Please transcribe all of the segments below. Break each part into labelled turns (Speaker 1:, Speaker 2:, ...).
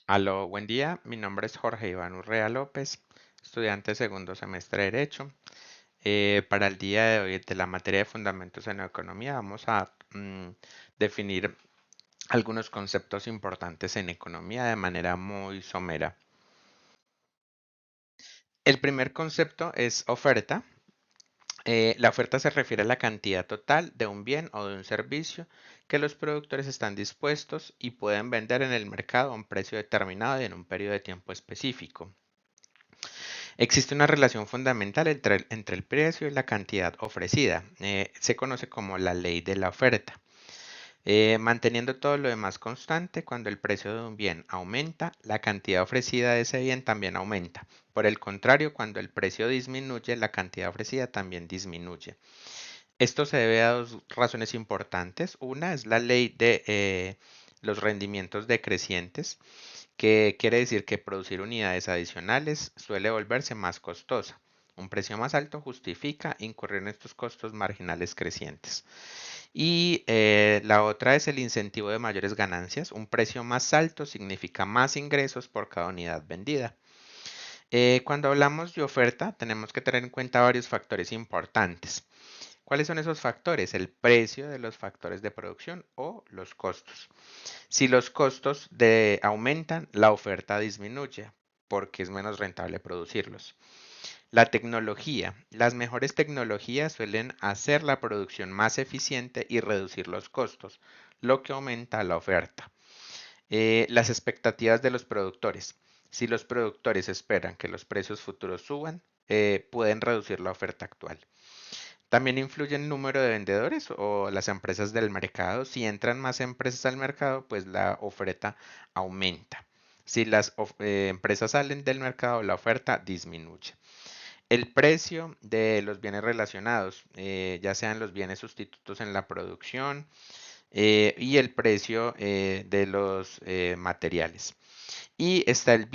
Speaker 1: Aló, buen día. Mi nombre es Jorge Iván Urrea López, estudiante de segundo semestre de Derecho. Para el día de hoy de la materia de Fundamentos en la Economía vamos a definir algunos conceptos importantes en economía de manera muy somera. El primer concepto es oferta. La oferta se refiere a la cantidad total de un bien o de un servicio que los productores están dispuestos y pueden vender en el mercado a un precio determinado y en un periodo de tiempo específico. Existe una relación fundamental entre el precio y la cantidad ofrecida. Se conoce como la ley de la oferta. Manteniendo todo lo demás constante, cuando el precio de un bien aumenta, la cantidad ofrecida de ese bien también aumenta. Por el contrario, cuando el precio disminuye, la cantidad ofrecida también disminuye. Esto se debe a dos razones importantes. Una es la ley de los rendimientos decrecientes, que quiere decir que producir unidades adicionales suele volverse más costosa. Un precio más alto justifica incurrir en estos costos marginales crecientes. Y la otra es el incentivo de mayores ganancias. Un precio más alto significa más ingresos por cada unidad vendida. Cuando hablamos de oferta, tenemos que tener en cuenta varios factores importantes. ¿Cuáles son esos factores? El precio de los factores de producción o los costos. Si los costos aumentan, la oferta disminuye porque es menos rentable producirlos. La tecnología. Las mejores tecnologías suelen hacer la producción más eficiente y reducir los costos, lo que aumenta la oferta. Las expectativas de los productores. Si los productores esperan que los precios futuros suban, pueden reducir la oferta actual. También influye el número de vendedores o las empresas del mercado. Si entran más empresas al mercado, pues la oferta aumenta. Si las empresas salen del mercado, la oferta disminuye. El precio de los bienes relacionados, ya sean los bienes sustitutos en la producción y el precio de los materiales. Y está el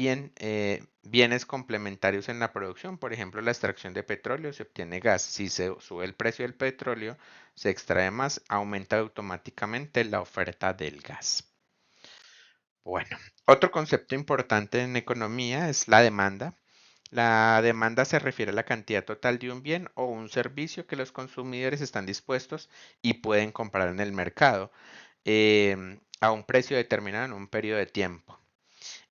Speaker 1: bienes complementarios en la producción, por ejemplo, la extracción de petróleo, se obtiene gas. Si se sube el precio del petróleo, se extrae más, aumenta automáticamente la oferta del gas. Bueno, otro concepto importante en economía es la demanda. La demanda se refiere a la cantidad total de un bien o un servicio que los consumidores están dispuestos y pueden comprar en el mercado a un precio determinado en un periodo de tiempo.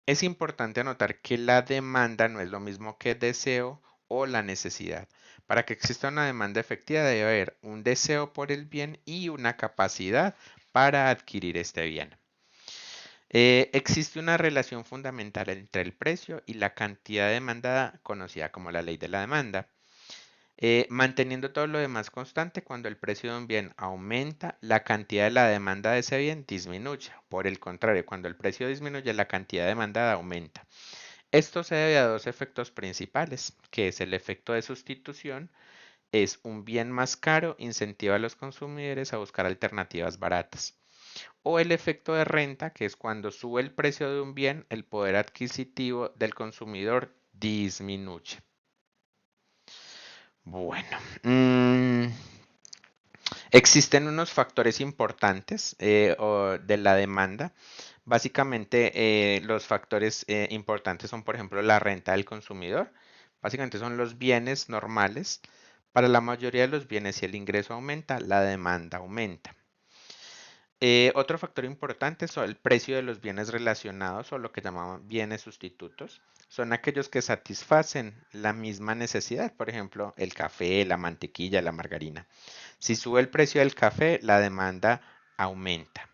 Speaker 1: Es importante anotar que la demanda no es lo mismo que deseo o la necesidad. Para que exista una demanda efectiva debe haber un deseo por el bien y una capacidad para adquirir este bien. Existe una relación fundamental entre el precio y la cantidad demandada, conocida como la ley de la demanda. Manteniendo todo lo demás constante, cuando el precio de un bien aumenta, la cantidad de la demanda de ese bien disminuye. Por el contrario, cuando el precio disminuye, la cantidad demandada aumenta. Esto se debe a dos efectos principales, que es el efecto de sustitución. Es un bien más caro, incentiva a los consumidores a buscar alternativas baratas. O el efecto de renta, que es cuando sube el precio de un bien, el poder adquisitivo del consumidor disminuye. Bueno, existen unos factores importantes de la demanda. Básicamente, los factores importantes son, por ejemplo, la renta del consumidor. Básicamente son los bienes normales. Para la mayoría de los bienes, si el ingreso aumenta, la demanda aumenta. Otro factor importante es el precio de los bienes relacionados o lo que llamamos bienes sustitutos. Son aquellos que satisfacen la misma necesidad, por ejemplo, el café, la mantequilla, la margarina. Si sube el precio del café, la demanda aumenta.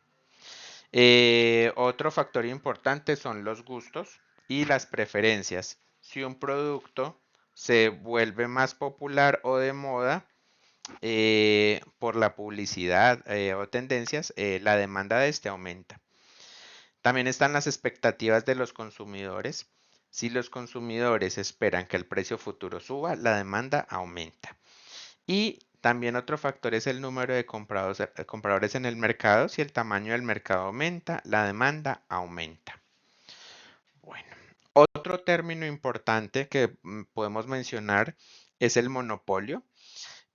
Speaker 1: Otro factor importante son los gustos y las preferencias. Si un producto se vuelve más popular o de moda, por la publicidad o tendencias, la demanda de este aumenta. También están las expectativas de los consumidores. Si los consumidores esperan que el precio futuro suba, la demanda aumenta. Y también otro factor es el número de compradores en el mercado. Si el tamaño del mercado aumenta, la demanda aumenta. Bueno, otro término importante que podemos mencionar es el monopolio.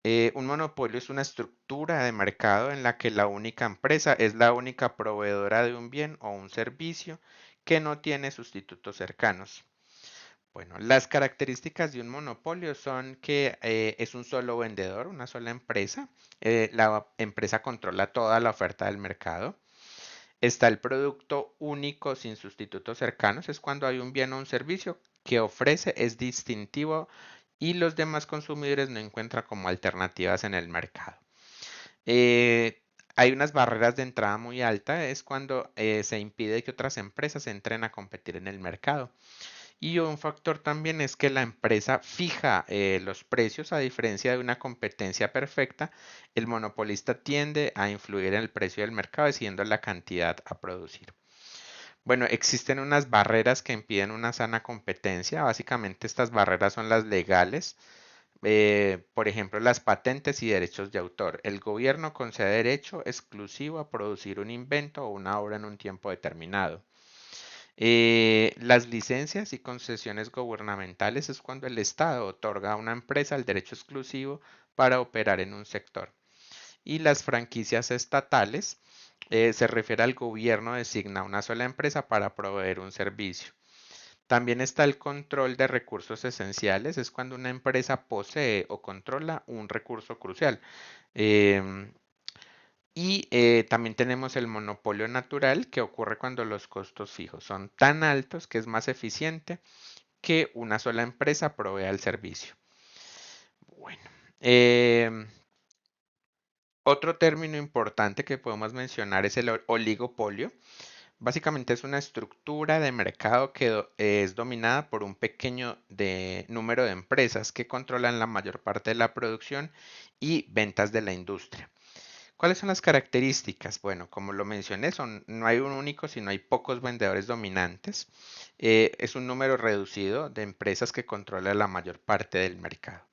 Speaker 1: Un monopolio es una estructura de mercado en la que la única empresa es la única proveedora de un bien o un servicio que no tiene sustitutos cercanos. Bueno, las características de un monopolio son que es un solo vendedor, una sola empresa. La empresa controla toda la oferta del mercado. Está el producto único sin sustitutos cercanos, es cuando hay un bien o un servicio que ofrece, es distintivo y los demás consumidores no encuentran como alternativas en el mercado. Eh, Hay unas barreras de entrada muy altas, es cuando se impide que otras empresas entren a competir en el mercado. Y un factor también es que la empresa fija los precios a diferencia de una competencia perfecta. El monopolista tiende a influir en el precio del mercado decidiendo la cantidad a producir. Bueno, existen unas barreras que impiden una sana competencia. Básicamente estas barreras son las legales. Por ejemplo, las patentes y derechos de autor. El gobierno concede derecho exclusivo a producir un invento o una obra en un tiempo determinado. Las licencias y concesiones gubernamentales es cuando el Estado otorga a una empresa el derecho exclusivo para operar en un sector. Y las franquicias estatales se refiere al gobierno designa una sola empresa para proveer un servicio. También está el control de recursos esenciales, es cuando una empresa posee o controla un recurso crucial. Em, También tenemos el monopolio natural que ocurre cuando los costos fijos son tan altos que es más eficiente que una sola empresa provea el servicio. Bueno, em, otro término importante que podemos mencionar es el oligopolio. Básicamente es una estructura de mercado que es dominada por un pequeño número de empresas que controlan la mayor parte de la producción y ventas de la industria. ¿Cuáles son las características? Bueno, como lo mencioné, no hay un único, sino hay pocos vendedores dominantes. Es un número reducido de empresas que controlan la mayor parte del mercado.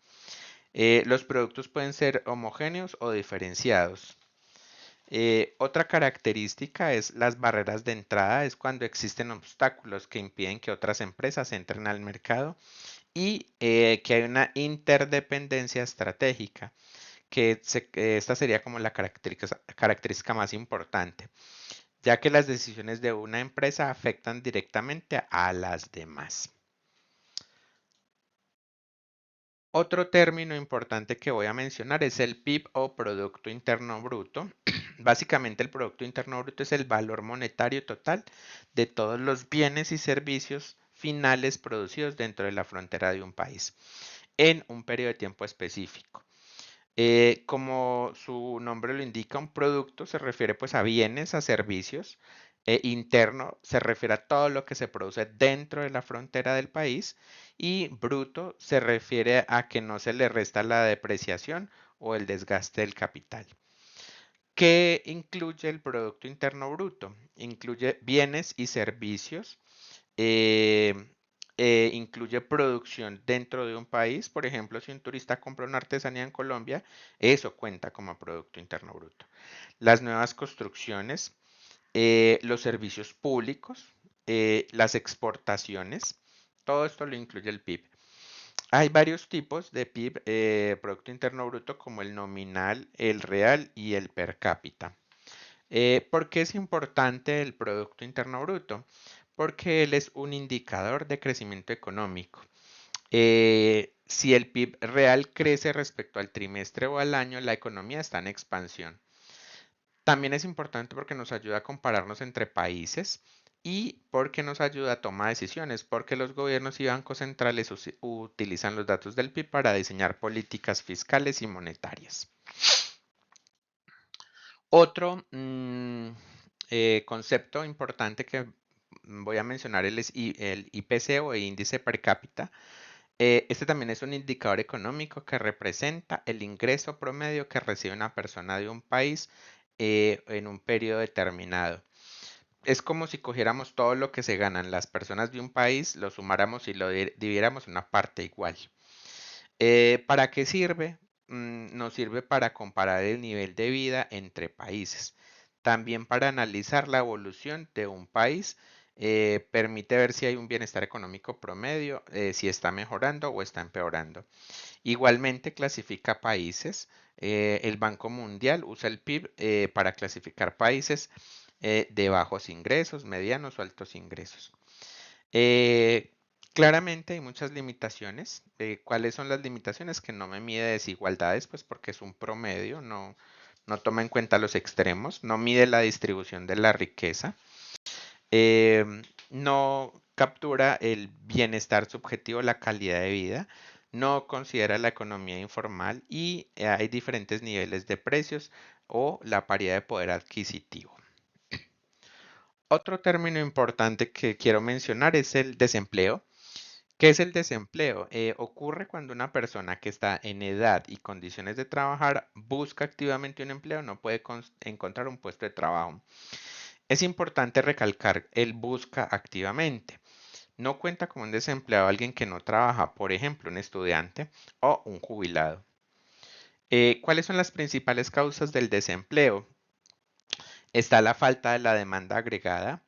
Speaker 1: Los productos pueden ser homogéneos o diferenciados. Otra característica es las barreras de entrada, es cuando existen obstáculos que impiden que otras empresas entren al mercado y que hay una interdependencia estratégica que esta sería como la característica más importante, ya que las decisiones de una empresa afectan directamente a las demás. Otro término importante que voy a mencionar es el PIB o Producto Interno Bruto. Básicamente el Producto Interno Bruto es el valor monetario total de todos los bienes y servicios finales producidos dentro de la frontera de un país en un periodo de tiempo específico. Como su nombre lo indica, un producto se refiere pues a bienes, a servicios. Interno se refiere a todo lo que se produce dentro de la frontera del país y bruto se refiere a que no se le resta la depreciación o el desgaste del capital. ¿Qué incluye el Producto Interno Bruto? Incluye bienes y servicios, eh, incluye producción dentro de un país. Por ejemplo, si un turista compra una artesanía en Colombia, eso cuenta como Producto Interno Bruto. Las nuevas construcciones, los servicios públicos, las exportaciones, todo esto lo incluye el PIB. Hay varios tipos de PIB, Producto Interno Bruto, como el nominal, el real y el per cápita. ¿Por qué es importante el Producto Interno Bruto? Porque él es un indicador de crecimiento económico. Si el PIB real crece respecto al trimestre o al año, la economía está en expansión. También es importante porque nos ayuda a compararnos entre países y porque nos ayuda a tomar decisiones, porque los gobiernos y bancos centrales utilizan los datos del PIB para diseñar políticas fiscales y monetarias. Otro concepto importante que voy a mencionar es el IPC o índice per cápita. Este también es un indicador económico que representa el ingreso promedio que recibe una persona de un país en un periodo determinado. Es como si cogiéramos todo lo que se ganan las personas de un país, lo sumáramos y lo dividiéramos en una parte igual. ¿Para qué sirve? Nos sirve para comparar el nivel de vida entre países. También para analizar la evolución de un país permite ver si hay un bienestar económico promedio, si está mejorando o está empeorando. Igualmente clasifica países. El Banco Mundial usa el PIB para clasificar países de bajos ingresos, medianos o altos ingresos. Eh, Claramente hay muchas limitaciones. ¿Cuáles son las limitaciones? Que no me mide desigualdades, pues porque es un promedio, no toma en cuenta los extremos, no mide la distribución de la riqueza, no captura el bienestar subjetivo, la calidad de vida, no considera la economía informal y hay diferentes niveles de precios o la paridad de poder adquisitivo. Otro término importante que quiero mencionar es el desempleo. ¿Qué es el desempleo? Ocurre cuando una persona que está en edad y condiciones de trabajar busca activamente un empleo, no puede encontrar un puesto de trabajo. Es importante recalcar el busca activamente. No cuenta como un desempleado alguien que no trabaja, por ejemplo, un estudiante o un jubilado. ¿Cuáles son las principales causas del desempleo? Está la falta de la demanda agregada,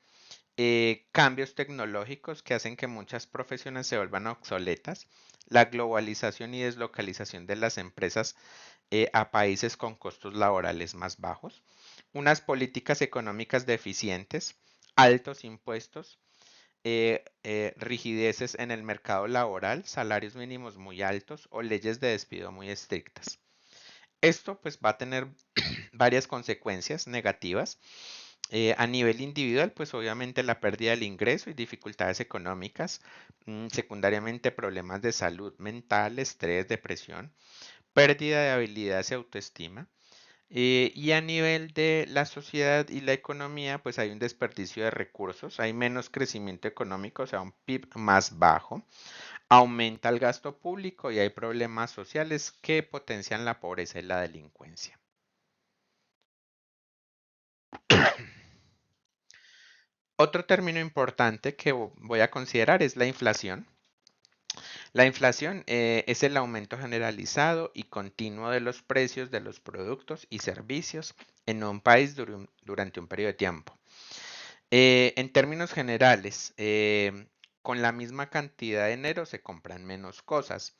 Speaker 1: cambios tecnológicos que hacen que muchas profesiones se vuelvan obsoletas, la globalización y deslocalización de las empresas a países con costos laborales más bajos, unas políticas económicas deficientes, altos impuestos, rigideces en el mercado laboral, salarios mínimos muy altos o leyes de despido muy estrictas. Esto pues va a tener varias consecuencias negativas. A nivel individual, pues obviamente la pérdida del ingreso y dificultades económicas, secundariamente problemas de salud mental, estrés, depresión, pérdida de habilidades y autoestima. Y a nivel de la sociedad y la economía, pues hay un desperdicio de recursos, hay menos crecimiento económico, o sea, un PIB más bajo, aumenta el gasto público y hay problemas sociales que potencian la pobreza y la delincuencia. Otro término importante que voy a considerar es la inflación. La inflación es el aumento generalizado y continuo de los precios de los productos y servicios en un país durante un periodo de tiempo. En términos generales, con la misma cantidad de dinero se compran menos cosas.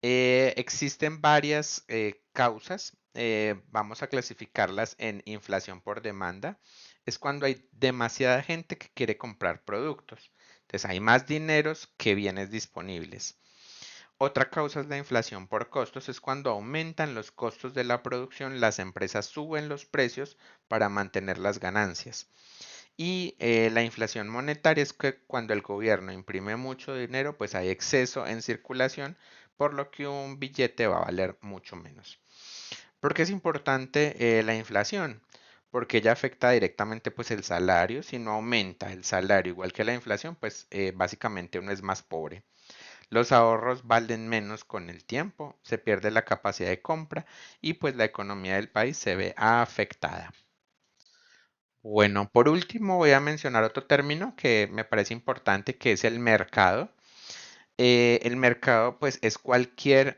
Speaker 1: Existen varias causas, vamos a clasificarlas en inflación por demanda. Es cuando hay demasiada gente que quiere comprar productos. Entonces hay más dineros que bienes disponibles. Otra causa es la inflación por costos, es cuando aumentan los costos de la producción, las empresas suben los precios para mantener las ganancias. Y la inflación monetaria es que cuando el gobierno imprime mucho dinero, pues hay exceso en circulación, por lo que un billete va a valer mucho menos. ¿Por qué es importante la inflación? Porque ella afecta directamente pues el salario. Si no aumenta el salario igual que la inflación, pues básicamente uno es más pobre. Los ahorros valen menos con el tiempo, se pierde la capacidad de compra y pues la economía del país se ve afectada. Bueno, por último voy a mencionar otro término que me parece importante, que es el mercado. El mercado, pues, es cualquier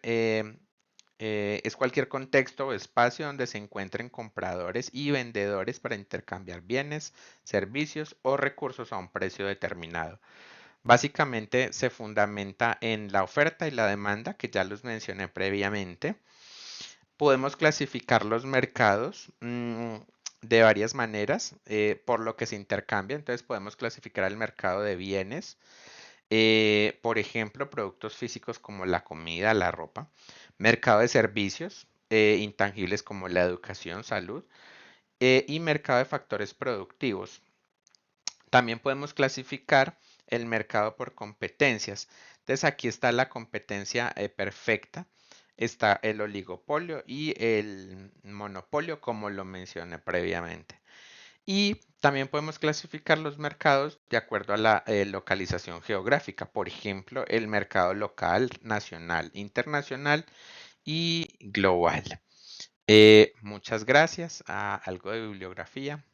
Speaker 1: contexto o espacio donde se encuentren compradores y vendedores para intercambiar bienes, servicios o recursos a un precio determinado. Básicamente se fundamenta en la oferta y la demanda, que ya los mencioné previamente. Podemos clasificar los mercados de varias maneras, por lo que se intercambia. Entonces podemos clasificar el mercado de bienes, por ejemplo, productos físicos como la comida, la ropa. Mercado de servicios, intangibles como la educación, salud. Y mercado de factores productivos. También podemos clasificar el mercado por competencias. Entonces aquí está la competencia perfecta. Está el oligopolio y el monopolio, como lo mencioné previamente. Y también podemos clasificar los mercados de acuerdo a la localización geográfica. Por ejemplo, el mercado local, nacional, internacional y global. Muchas gracias. Algo de bibliografía.